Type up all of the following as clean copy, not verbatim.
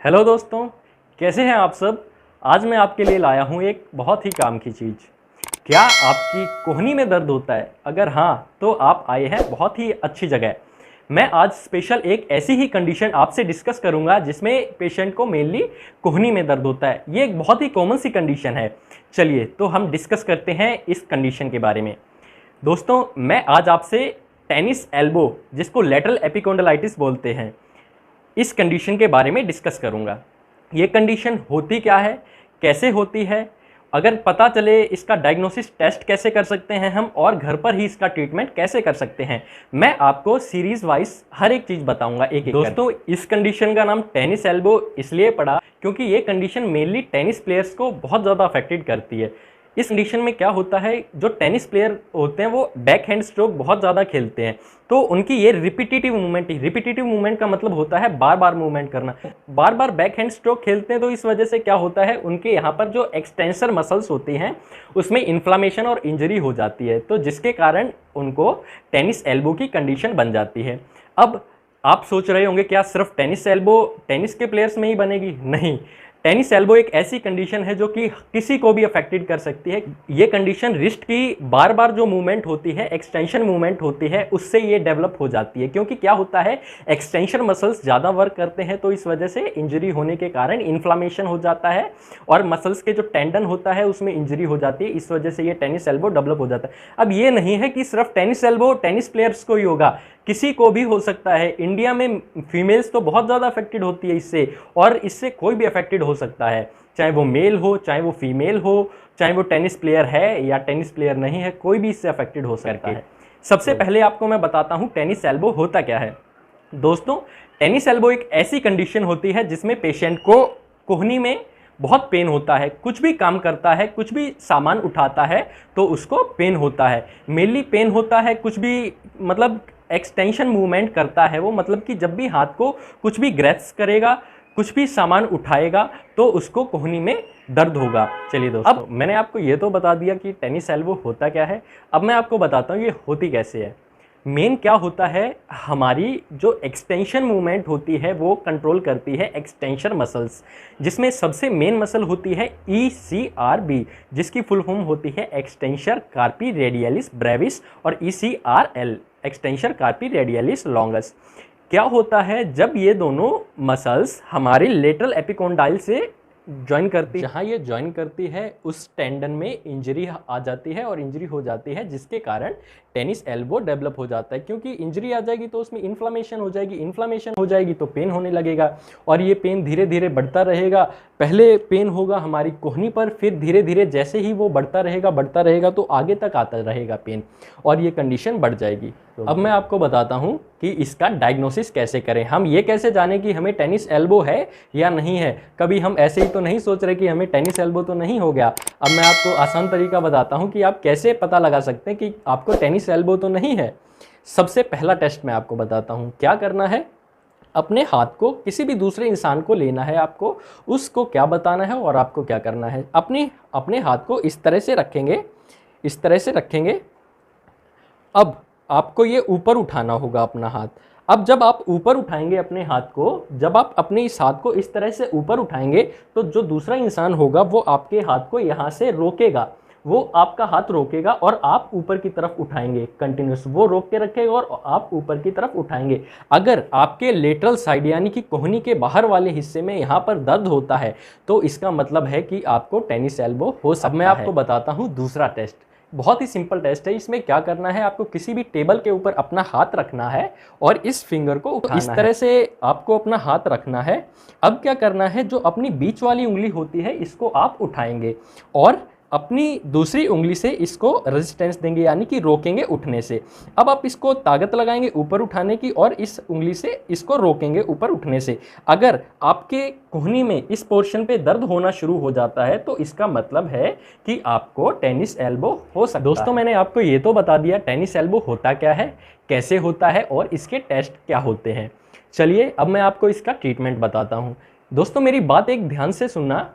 Hello दोस्तों, कैसे हैं आप सब। आज मैं आपके लिए लाया हूं एक बहुत ही काम की चीज़। क्या आपकी कोहनी में दर्द होता है? अगर हाँ, तो आप आए हैं बहुत ही अच्छी जगह। मैं आज स्पेशल एक ऐसी ही कंडीशन आपसे डिस्कस करूंगा जिसमें पेशेंट को मेनली कोहनी में दर्द होता है। ये एक बहुत ही कॉमन सी कंडीशन है। चलिए तो हम डिस्कस करते हैं इस कंडीशन के बारे में। दोस्तों, मैं आज आपसे टेनिस एल्बो, जिसको लेटरल एपिकोंडालाइटिस बोलते हैं, इस कंडीशन के बारे में डिस्कस करूंगा। ये कंडीशन होती क्या है, कैसे होती है, अगर पता चले इसका डायग्नोसिस टेस्ट कैसे कर सकते हैं हम, और घर पर ही इसका ट्रीटमेंट कैसे कर सकते हैं, मैं आपको सीरीज वाइज हर एक चीज़ बताऊंगा एक एक। दोस्तों, इस कंडीशन का नाम टेनिस एल्बो इसलिए पड़ा क्योंकि ये कंडीशन मेनली टेनिस प्लेयर्स को बहुत ज़्यादा अफेक्टेड करती है। इस कंडीशन में क्या होता है, जो टेनिस प्लेयर होते हैं वो बैक हैंड स्ट्रोक बहुत ज़्यादा खेलते हैं, तो उनकी ये रिपीटेटिव मूवमेंट का मतलब होता है बार बार मूवमेंट करना। बार बार बैक हैंड स्ट्रोक खेलते हैं तो इस वजह से क्या होता है, उनके यहाँ पर जो एक्सटेंसर मसल्स होती हैं उसमें इन्फ्लामेशन और इंजरी हो जाती है, तो जिसके कारण उनको टेनिस एल्बो की कंडीशन बन जाती है। अब आप सोच रहे होंगे क्या सिर्फ टेनिस एल्बो टेनिस के प्लेयर्स में ही बनेगी? नहीं, टेनिस एल्बो एक ऐसी कंडीशन है जो कि किसी को भी अफेक्टेड कर सकती है। ये कंडीशन रिस्ट की बार बार जो मूवमेंट होती है, एक्सटेंशन मूवमेंट होती है, उससे ये डेवलप हो जाती है। क्योंकि क्या होता है, एक्सटेंशन मसल्स ज़्यादा वर्क करते हैं तो इस वजह से इंजरी होने के कारण इन्फ्लामेशन हो जाता है और मसल्स के जो टेंडन होता है उसमें इंजरी हो जाती है। इस वजह से ये टेनिस एल्बो डेवलप हो जाता है। अब ये नहीं है कि सिर्फ टेनिस एल्बो टेनिस प्लेयर्स को ही होगा, किसी को भी हो सकता है। इंडिया में फीमेल्स तो बहुत ज़्यादा अफेक्टेड होती है इससे, और इससे कोई भी अफेक्टेड हो सकता है, चाहे वो मेल हो, चाहे वो फीमेल हो, चाहे वो टेनिस प्लेयर है या टेनिस प्लेयर नहीं है, कोई भी इससे अफेक्टेड हो सकता है। सबसे पहले आपको मैं बताता हूँ टेनिस एल्बो होता क्या है। दोस्तों, टेनिस एल्बो एक ऐसी कंडीशन होती है जिसमें पेशेंट को कोहनी में बहुत पेन होता है। कुछ भी काम करता है, कुछ भी सामान उठाता है तो उसको पेन होता है। मेनली पेन होता है, कुछ भी मतलब एक्सटेंशन मूवमेंट करता है वो, मतलब कि जब भी हाथ को कुछ भी ग्रैस्प करेगा, कुछ भी सामान उठाएगा तो उसको कोहनी में दर्द होगा। चलिए दोस्तों, अब मैंने आपको ये तो बता दिया कि टेनिस एल्बो होता क्या है। अब मैं आपको बताता हूँ ये होती कैसे है। मेन क्या होता है, हमारी जो एक्सटेंशन मूवमेंट होती है वो कंट्रोल करती है एक्सटेंशन मसल्स, जिसमें सबसे मेन मसल होती है ECRB, जिसकी फुल फॉर्म होती है एक्सटेंसर कार्पी रेडियलिस ब्रेविस, और ECRL एक्सटेंसर कार्पी रेडियलिस लॉन्गस। क्या होता है, जब ये दोनों मसल्स हमारे लेटरल एपिकोंडाइल से ज्वाइन करती है, जहाँ ये ज्वाइन करती है उस टेंडन में इंजरी आ जाती है और इंजरी हो जाती है, जिसके कारण टेनिस एल्बो डेवलप हो जाता है। क्योंकि इंजरी आ जाएगी तो उसमें इन्फ्लामेशन हो जाएगी, इन्फ्लामेशन हो जाएगी तो पेन होने लगेगा, और ये पेन धीरे धीरे बढ़ता रहेगा। पहले पेन होगा हमारी कोहनी पर, फिर धीरे धीरे जैसे ही वो बढ़ता रहेगा तो आगे तक आता रहेगा पेन, और ये कंडीशन बढ़ जाएगी। अब मैं आपको बताता हूँ कि इसका डायग्नोसिस कैसे करें। हम ये कैसे जाने कि हमें टेनिस एल्बो है या नहीं है। कभी हम ऐसे ही तो नहीं सोच रहे कि हमें टेनिस एल्बो तो नहीं हो गया। अब मैं आपको आसान तरीका बताता हूँ कि आप कैसे पता लगा सकते हैं कि आपको टेनिस एल्बो तो नहीं है। सबसे पहला टेस्ट मैं आपको बताता हूँ। क्या करना है, अपने हाथ को किसी भी दूसरे इंसान को लेना है, आपको उसको क्या बताना है और आपको क्या करना है। अपने हाथ को इस तरह से रखेंगे, इस तरह से रखेंगे। अब आपको ये ऊपर उठाना होगा अपना हाथ। अब जब आप ऊपर उठाएंगे अपने हाथ को, जब आप अपने इस हाथ को इस तरह से ऊपर उठाएंगे तो जो दूसरा इंसान होगा वो आपके हाथ को यहाँ से रोकेगा, वो आपका हाथ रोकेगा और आप ऊपर की तरफ उठाएंगे कंटिन्यूस। वो रोक के रखेगा और आप ऊपर की तरफ उठाएंगे। अगर आपके लेटरल साइड यानी कि कोहनी के बाहर वाले हिस्से में यहाँ पर दर्द होता है तो इसका मतलब है कि आपको टेनिस एल्बो हो सकता है। अब मैं आपको बताता हूँ दूसरा टेस्ट। बहुत ही सिंपल टेस्ट है। इसमें क्या करना है, आपको किसी भी टेबल के ऊपर अपना हाथ रखना है और इस फिंगर को उठाना है। इस तरह से आपको अपना हाथ रखना है। अब क्या करना है, जो अपनी बीच वाली उंगली होती है इसको आप उठाएंगे और अपनी दूसरी उंगली से इसको रेजिस्टेंस देंगे, यानी कि रोकेंगे उठने से। अब आप इसको ताकत लगाएंगे ऊपर उठाने की और इस उंगली से इसको रोकेंगे ऊपर उठने से। अगर आपके कोहनी में इस पोर्शन पे दर्द होना शुरू हो जाता है तो इसका मतलब है कि आपको टेनिस एल्बो हो सकता है। दोस्तों, मैंने आपको ये तो बता दिया टेनिस एल्बो होता क्या है, कैसे होता है और इसके टेस्ट क्या होते हैं। चलिए अब मैं आपको इसका ट्रीटमेंट बताता हूँ। दोस्तों, मेरी बात एक ध्यान से सुनना।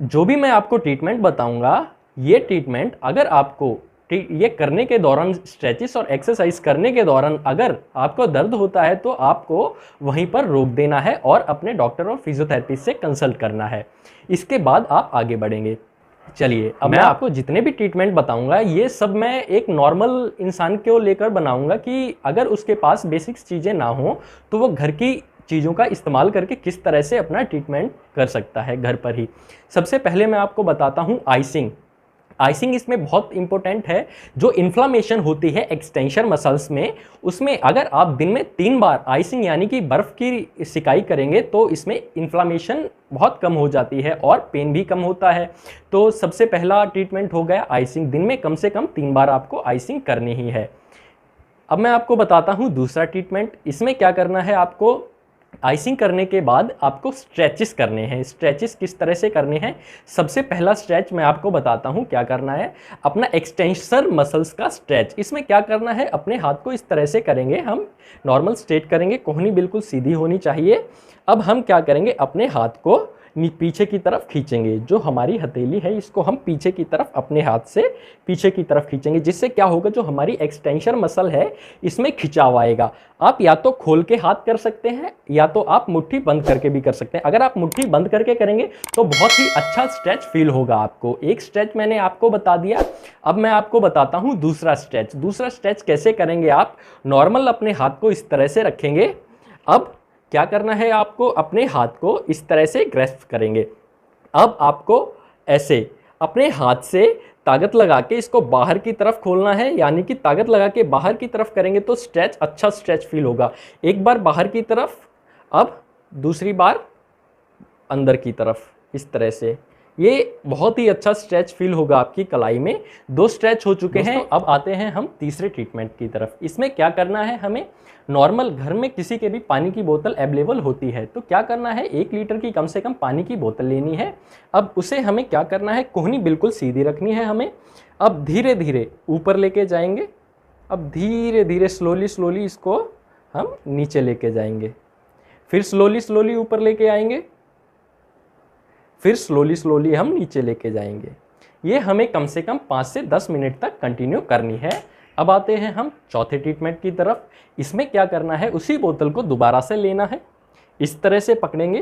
जो भी मैं आपको ट्रीटमेंट बताऊंगा, ये ट्रीटमेंट अगर आपको ये करने के दौरान, स्ट्रेचेस और एक्सरसाइज करने के दौरान अगर आपको दर्द होता है तो आपको वहीं पर रोक देना है और अपने डॉक्टर और फिजियोथेरेपिस्ट से कंसल्ट करना है। इसके बाद आप आगे बढ़ेंगे। चलिए, अब मैं आपको जितने भी ट्रीटमेंट बताऊंगा ये सब मैं एक नॉर्मल इंसान को लेकर बनाऊंगा कि अगर उसके पास बेसिक्स चीज़ें ना हो तो वो घर की चीज़ों का इस्तेमाल करके किस तरह से अपना ट्रीटमेंट कर सकता है घर पर ही। सबसे पहले मैं आपको बताता हूँ आइसिंग। आइसिंग इसमें बहुत इंपॉर्टेंट है। जो इन्फ्लामेशन होती है एक्सटेंशन मसल्स में, उसमें अगर आप दिन में 3 बार आइसिंग यानी कि बर्फ़ की सिकाई करेंगे तो इसमें इन्फ्लामेशन बहुत कम हो जाती है और पेन भी कम होता है। तो सबसे पहला ट्रीटमेंट हो गया आइसिंग। दिन में कम से कम 3 बार आपको आइसिंग करनी ही है। अब मैं आपको बताता हूँ दूसरा ट्रीटमेंट। इसमें क्या करना है, आपको आइसिंग करने के बाद आपको स्ट्रेचेस करने हैं। स्ट्रेचेस किस तरह से करने हैं? सबसे पहला स्ट्रेच मैं आपको बताता हूं क्या करना है। अपना एक्सटेंशन मसल्स का स्ट्रेच। इसमें क्या करना है, अपने हाथ को इस तरह से करेंगे, हम नॉर्मल स्ट्रेट करेंगे, कोहनी बिल्कुल सीधी होनी चाहिए। अब हम क्या करेंगे, अपने हाथ को पीछे की तरफ खींचेंगे। जो हमारी हथेली है इसको हम पीछे की तरफ अपने हाथ से पीछे की तरफ खींचेंगे, जिससे क्या होगा, जो हमारी एक्सटेंशन मसल है इसमें खिंचाव आएगा। आप या तो खोल के हाथ कर सकते हैं या तो आप मुट्ठी बंद करके भी कर सकते हैं। अगर आप मुट्ठी बंद करके करेंगे तो बहुत ही अच्छा स्ट्रेच फील होगा आपको। एक स्ट्रेच मैंने आपको बता दिया। अब मैं आपको बताता हूँ दूसरा स्ट्रेच। दूसरा स्ट्रेच कैसे करेंगे, आप नॉर्मल अपने हाथ को इस तरह से रखेंगे। अब क्या करना है, आपको अपने हाथ को इस तरह से ग्रैस्प करेंगे। अब आपको ऐसे अपने हाथ से ताकत लगा के इसको बाहर की तरफ खोलना है, यानी कि ताकत लगा के बाहर की तरफ करेंगे तो स्ट्रेच, अच्छा स्ट्रेच फील होगा। एक बार बाहर की तरफ, अब दूसरी बार अंदर की तरफ, इस तरह से। ये बहुत ही अच्छा स्ट्रेच फील होगा आपकी कलाई में। 2 स्ट्रेच हो चुके हैं। अब आते हैं हम तीसरे ट्रीटमेंट की तरफ। इसमें क्या करना है, हमें नॉर्मल घर में किसी के भी पानी की बोतल अवेलेबल होती है तो क्या करना है, 1 लीटर की कम से कम पानी की बोतल लेनी है। अब उसे हमें क्या करना है, कोहनी बिल्कुल सीधी रखनी है हमें। अब धीरे धीरे ऊपर लेके जाएंगे। अब धीरे धीरे स्लोली इसको हम नीचे लेके जाएंगे। फिर स्लोली ऊपर लेके आएंगे। फिर स्लोली हम नीचे लेके जाएंगे। ये हमें कम से कम 5 से 10 मिनट तक कंटिन्यू करनी है। अब आते हैं हम चौथे ट्रीटमेंट की तरफ। इसमें क्या करना है, उसी बोतल को दोबारा से लेना है, इस तरह से पकड़ेंगे।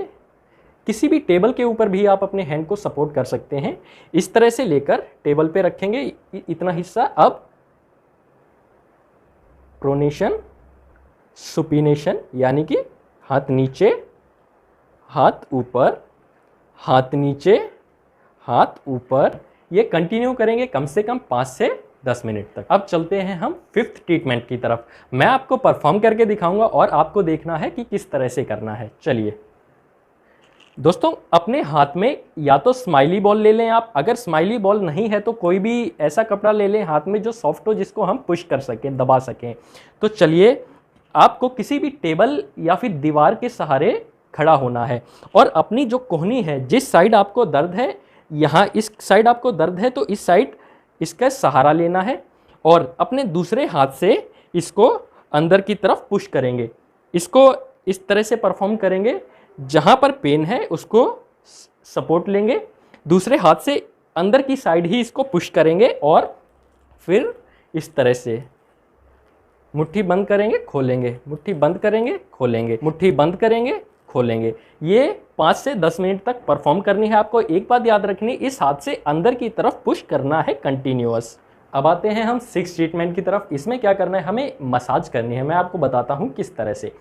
किसी भी टेबल के ऊपर भी आप अपने हैंड को सपोर्ट कर सकते हैं। इस तरह से लेकर टेबल पे रखेंगे इतना हिस्सा। अब प्रोनेशन, सुपिनेशन, यानी कि हाथ नीचे, हाथ ऊपर, हाथ नीचे, हाथ ऊपर, ये कंटिन्यू करेंगे कम से कम 5 से 10 मिनट तक। अब चलते हैं हम 5th ट्रीटमेंट की तरफ। मैं आपको परफॉर्म करके दिखाऊंगा और आपको देखना है कि किस तरह से करना है। चलिए दोस्तों, अपने हाथ में या तो स्माइली बॉल ले लें आप। अगर स्माइली बॉल नहीं है तो कोई भी ऐसा कपड़ा ले लें हाथ में जो सॉफ्ट हो, जिसको हम पुश कर सकें, दबा सकें। तो चलिए, आपको किसी भी टेबल या फिर दीवार के सहारे खड़ा होना है और अपनी जो कोहनी है, जिस साइड आपको दर्द है, यहाँ इस साइड आपको दर्द है तो इस साइड इसका सहारा लेना है और अपने दूसरे हाथ से इसको अंदर की तरफ पुश करेंगे। इसको इस तरह से परफॉर्म करेंगे। जहाँ पर पेन है उसको सपोर्ट लेंगे, दूसरे हाथ से अंदर की साइड ही इसको पुश करेंगे और फिर इस तरह से मुट्ठी बंद करेंगे, खोलेंगे, मुट्ठी बंद करेंगे, खोलेंगे, मुट्ठी बंद करेंगे, खोलेंगे। ये 5 से 10 मिनट तक परफॉर्म करनी है आपको। एक बात याद रखनी, इस हाथ से अंदर की तरफ पुश करना है कंटिन्यूअस। अब आते हैं हम 6th ट्रीटमेंट की तरफ। इसमें क्या करना है, हमें मसाज करनी है। मैं आपको बताता हूँ किस तरह से।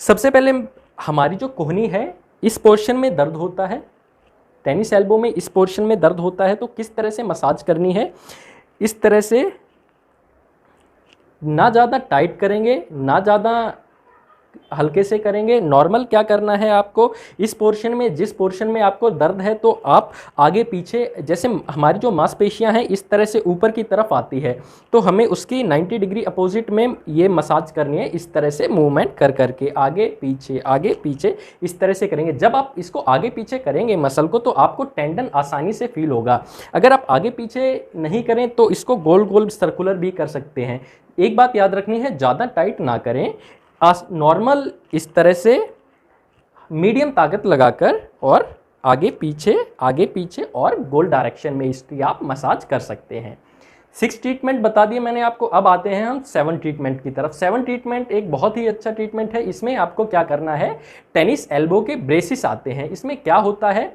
सबसे पहले हमारी जो कोहनी है, इस पोर्शन में दर्द होता है, टेनिस एल्बो में इस पोर्शन में दर्द होता है, तो किस तरह से मसाज करनी है, इस तरह से ना ज़्यादा टाइट करेंगे, ना ज़्यादा हल्के से करेंगे। नॉर्मल क्या करना है आपको, इस पोर्शन में, जिस पोर्शन में आपको दर्द है तो आप आगे पीछे, जैसे हमारी जो मांसपेशियां हैं इस तरह से ऊपर की तरफ आती है तो हमें उसकी 90 डिग्री अपोजिट में ये मसाज करनी है। इस तरह से मूवमेंट कर करके आगे पीछे इस तरह से करेंगे। जब आप इसको आगे पीछे करेंगे मसल को, तो आपको टेंडन आसानी से फील होगा। अगर आप आगे पीछे नहीं करें तो इसको गोल गोल सर्कुलर भी कर सकते हैं। एक बात याद रखनी है, ज़्यादा टाइट ना करें, नॉर्मल इस तरह से मीडियम ताकत लगाकर और आगे पीछे और गोल डायरेक्शन में इसकी आप मसाज कर सकते हैं। 6 ट्रीटमेंट बता दिए मैंने आपको। अब आते हैं हम 7 ट्रीटमेंट की तरफ। 7 ट्रीटमेंट एक बहुत ही अच्छा ट्रीटमेंट है। इसमें आपको क्या करना है, टेनिस एल्बो के ब्रेसिस आते हैं। इसमें क्या होता है,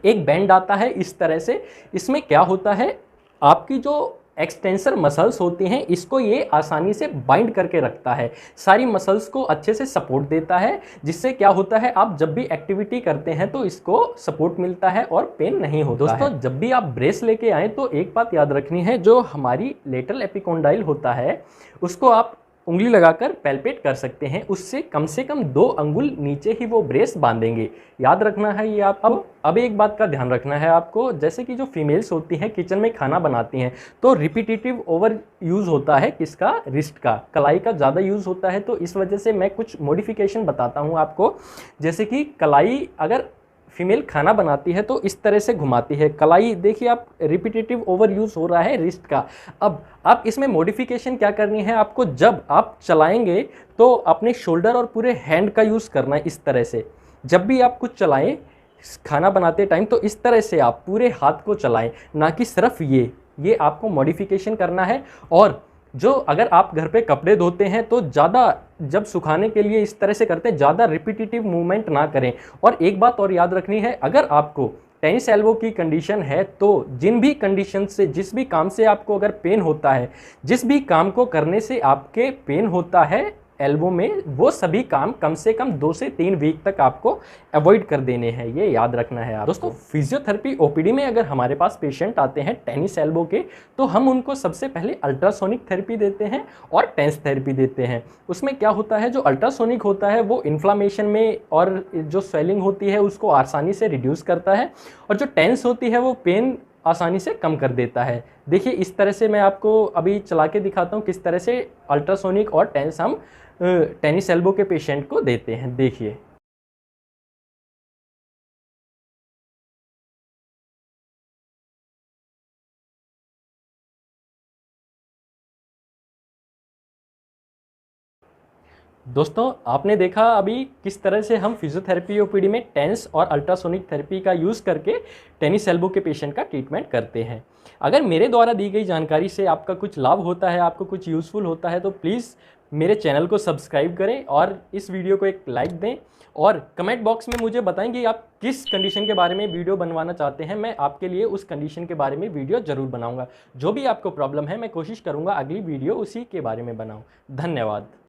एक बैंड आता है इस तरह से। इसमें क्या होता है, आपकी जो एक्सटेंसर मसल्स होती हैं इसको ये आसानी से बाइंड करके रखता है, सारी मसल्स को अच्छे से सपोर्ट देता है, जिससे क्या होता है आप जब भी एक्टिविटी करते हैं तो इसको सपोर्ट मिलता है और पेन नहीं होता दोस्तों है। जब भी आप ब्रेस लेके आए तो एक बात याद रखनी है, जो हमारी लेटरल एपिकोंडाइल होता है उसको आप उंगली लगाकर पैल्पेट कर सकते हैं। उससे कम से कम 2 अंगुल नीचे ही वो ब्रेस बांधेंगे, याद रखना है ये आप। अब एक बात का ध्यान रखना है आपको, जैसे कि जो फीमेल्स होती हैं किचन में खाना बनाती हैं तो रिपीटेटिव ओवर यूज़ होता है किसका, रिस्ट का, कलाई का ज़्यादा यूज़ होता है। तो इस वजह से मैं कुछ मॉडिफिकेशन बताता हूँ आपको। जैसे कि कलाई अगर फीमेल खाना बनाती है तो इस तरह से घुमाती है कलाई, देखिए आप रिपीटेटिव ओवर यूज़ हो रहा है रिस्ट का। अब आप इसमें मॉडिफिकेशन क्या करनी है आपको, जब आप चलाएंगे तो अपने शोल्डर और पूरे हैंड का यूज़ करना है इस तरह से। जब भी आप कुछ चलाएं खाना बनाते टाइम तो इस तरह से आप पूरे हाथ को चलाएं, ना कि सिर्फ ये आपको मॉडिफिकेशन करना है। और जो अगर आप घर पे कपड़े धोते हैं तो ज़्यादा जब सुखाने के लिए इस तरह से करते हैं, ज़्यादा रिपीटेटिव मूवमेंट ना करें। और एक बात और याद रखनी है, अगर आपको टेनिस एल्बो की कंडीशन है तो जिन भी कंडीशन से, जिस भी काम से आपको अगर पेन होता है, जिस भी काम को करने से आपके पेन होता है एल्बो में, वो सभी काम कम से कम 2 से 3 वीक तक आपको अवॉइड कर देने हैं, ये याद रखना है आपको। दोस्तों फिजियोथेरेपी ओपीडी में अगर हमारे पास पेशेंट आते हैं टेनिस एल्बो के, तो हम उनको सबसे पहले अल्ट्रासोनिक थेरेपी देते हैं और टेंस थेरेपी देते हैं। उसमें क्या होता है, जो अल्ट्रासोनिक होता है वो इन्फ्लामेशन में और जो स्वेलिंग होती है उसको आसानी से रिड्यूस करता है, और जो टेंस होती है वो पेन आसानी से कम कर देता है। देखिए इस तरह से मैं आपको अभी चला के दिखाता हूँ किस तरह से अल्ट्रासोनिक और टेंस हम टेनिस एल्बो के पेशेंट को देते हैं। देखिए दोस्तों, आपने देखा अभी किस तरह से हम फिजियोथेरेपी ओपीडी में टेंस और अल्ट्रासोनिक थेरेपी का यूज़ करके टेनिस एल्बो के पेशेंट का ट्रीटमेंट करते हैं। अगर मेरे द्वारा दी गई जानकारी से आपका कुछ लाभ होता है, आपको कुछ यूज़फुल होता है, तो प्लीज़ मेरे चैनल को सब्सक्राइब करें और इस वीडियो को एक लाइक दें, और कमेंट बॉक्स में मुझे बताएं कि आप किस कंडीशन के बारे में वीडियो बनवाना चाहते हैं। मैं आपके लिए उस कंडीशन के बारे में वीडियो ज़रूर बनाऊंगा। जो भी आपको प्रॉब्लम है मैं कोशिश करूंगा अगली वीडियो उसी के बारे में बनाऊं। धन्यवाद।